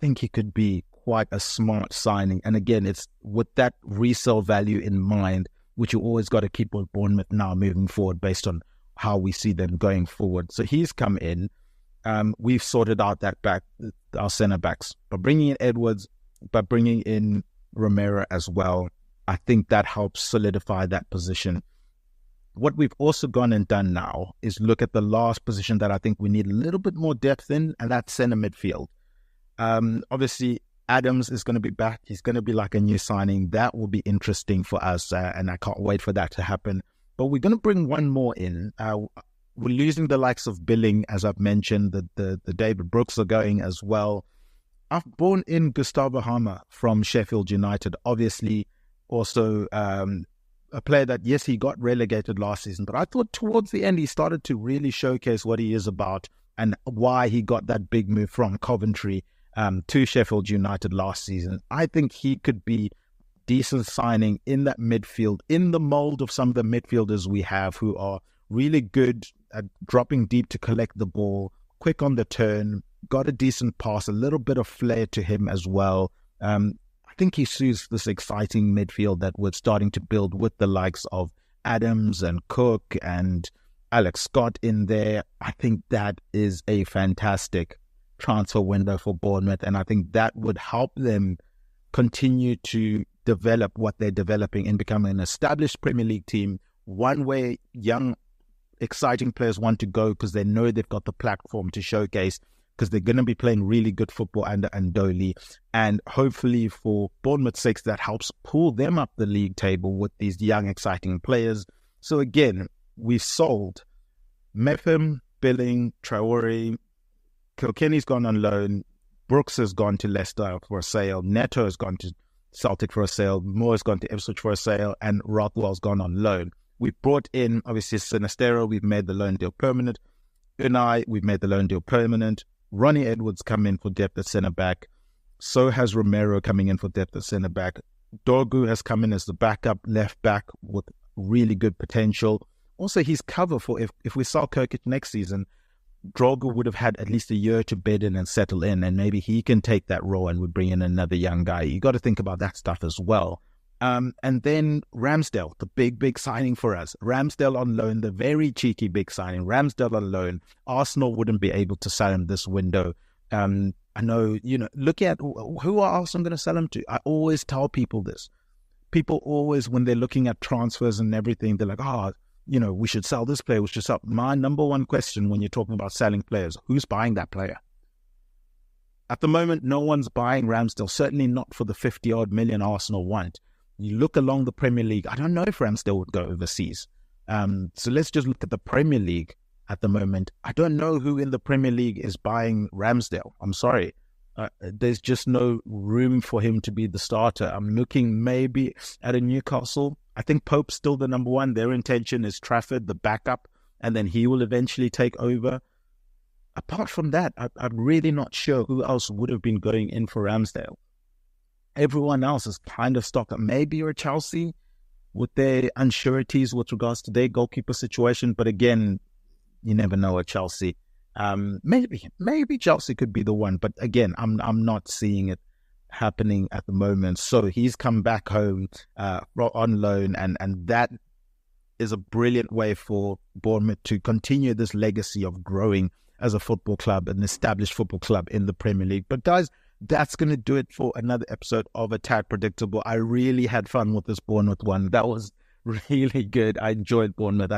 think he could be quite a smart signing. And again, it's with that resale value in mind, which you always got to keep with Bournemouth now moving forward based on how we see them going forward. So he's come in. We've sorted out our centre-backs. By bringing in Edwards, by bringing in Romero as well, I think that helps solidify that position. What we've also gone and done now is look at the last position that I think we need a little bit more depth in, and that's centre midfield. Obviously, Adams is going to be back. He's going to be like a new signing. That will be interesting for us, and I can't wait for that to happen. But we're going to bring one more in. We're losing the likes of Billing, as I've mentioned. The David Brooks are going as well. I've brought in Gustavo Hammer from Sheffield United. Obviously, also a player that, yes, he got relegated last season, but I thought towards the end he started to really showcase what he is about and why he got that big move from Coventry to Sheffield United last season. I think he could be decent signing in that midfield, in the mold of some of the midfielders we have who are really good at dropping deep to collect the ball, quick on the turn, got a decent pass, a little bit of flair to him as well. I think he suits this exciting midfield that we're starting to build with the likes of Adams and Cook and Alex Scott in there. I think that is a fantastic transfer window for Bournemouth, and I think that would help them continue to develop what they're developing and become an established Premier League team, one where young exciting players want to go because they know they've got the platform to showcase, because they're going to be playing really good football under Andoli. And hopefully for Bournemouth's sake, that helps pull them up the league table with these young, exciting players. So again, we've sold Metham, Billing, Traore, Kilkenny's gone on loan, Brooks has gone to Leicester for a sale, Neto has gone to Celtic for a sale, Moore's gone to Ipswich for a sale, and Rothwell's gone on loan. We've brought in, obviously, Sinistero, we've made the loan deal permanent. Unai, we've made the loan deal permanent. Ronnie Edwards come in for depth at centre-back. So has Romero coming in for depth at centre-back. Dorgu has come in as the backup left-back with really good potential. Also, he's cover for if we sell Kirkic next season, Dorgu would have had at least a year to bed in and settle in, and maybe he can take that role and would bring in another young guy. You got to think about that stuff as well. And then Ramsdale, the big signing for us. Ramsdale on loan, the very cheeky big signing. Ramsdale on loan. Arsenal wouldn't be able to sell him this window. I know, look at who are Arsenal going to sell him to. I always tell people this. People always, when they're looking at transfers and everything, they're like, we should sell this player, we should sell. My number one question when you're talking about selling players, who's buying that player? At the moment, no one's buying Ramsdale, certainly not for the 50-odd million Arsenal want. You look along the Premier League, I don't know if Ramsdale would go overseas. So let's just look at the Premier League at the moment. I don't know who in the Premier League is buying Ramsdale. I'm sorry. There's just no room for him to be the starter. I'm looking maybe at a Newcastle. I think Pope's still the number one. Their intention is Trafford, the backup, and then he will eventually take over. Apart from that, I'm really not sure who else would have been going in for Ramsdale. Everyone else is kind of stuck. Maybe you're Chelsea with their unsureties with regards to their goalkeeper situation. But again, you never know at Chelsea. Maybe Chelsea could be the one. But again, I'm not seeing it happening at the moment. So he's come back home on loan. And that is a brilliant way for Bournemouth to continue this legacy of growing as a football club, an established football club in the Premier League. But guys, that's going to do it for another episode of A Tad Predictable. I really had fun with this Bournemouth one. That was really good. I enjoyed Bournemouth.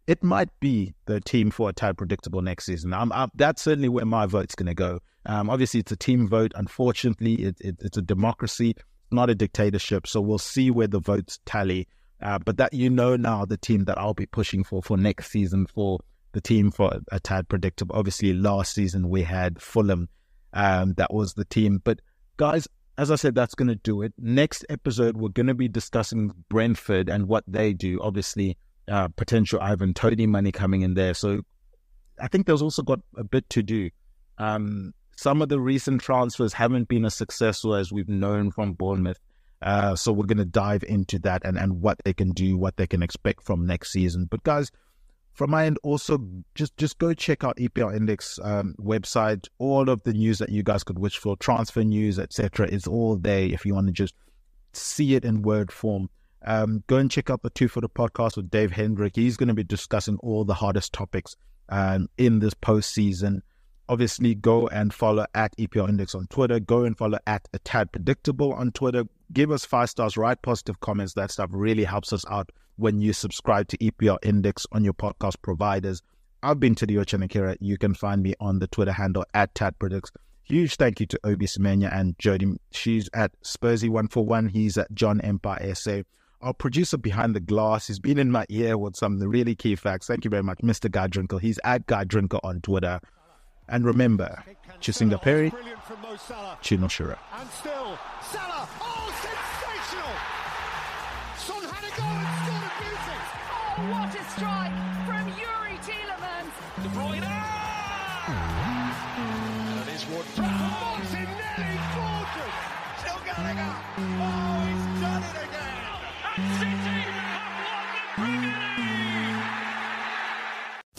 It might be the team for A Tad Predictable next season. That's certainly where my vote's going to go. Obviously, it's a team vote. Unfortunately, it's a democracy, not a dictatorship. So we'll see where the votes tally. But that now the team that I'll be pushing for next season for the team for A Tad Predictable. Obviously, last season we had Fulham. That was the team. But guys, as I said, that's going to do it. Next episode, we're going to be discussing Brentford and what they do. Obviously, potential Ivan Toney money coming in there. So I think there's also got a bit to do. Some of the recent transfers haven't been as successful as we've known from Bournemouth. So we're going to dive into that and what they can do, what they can expect from next season. But guys, from my end, also, just go check out EPL Index website. All of the news that you guys could wish for, transfer news, etc., is all there if you want to just see it in word form. Go and check out the Two Footer podcast with Dave Hendrick. He's going to be discussing all the hardest topics in this postseason. Obviously, go and follow at EPL Index on Twitter. Go and follow at A Tad Predictable on Twitter. Give us 5 stars, write positive comments. That stuff really helps us out when you subscribe to EPL Index on your podcast providers. I've been Tadiwa Chanakira. You can find me on the Twitter handle at TadPredicts. Huge thank you to Obi Semenya and Jody. She's at Spursy141. He's at John Empire SA. Our producer behind the glass, he's been in my ear with some of the really key facts. Thank you very much, Mr. Guy Drinkle. He's at Guy Drinkle on Twitter. And remember, Chisinga Perry, Chino Shira. And still, Salah, sensational! Son had a goal and scored a beauty! Oh, what a strike from Yuri Tielemans! De Bruyne! That is what Martinelli gorgeous! Still going up! Oh, he's done it again! And City have won the Premier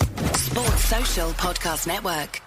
League! Sports Social Podcast Network.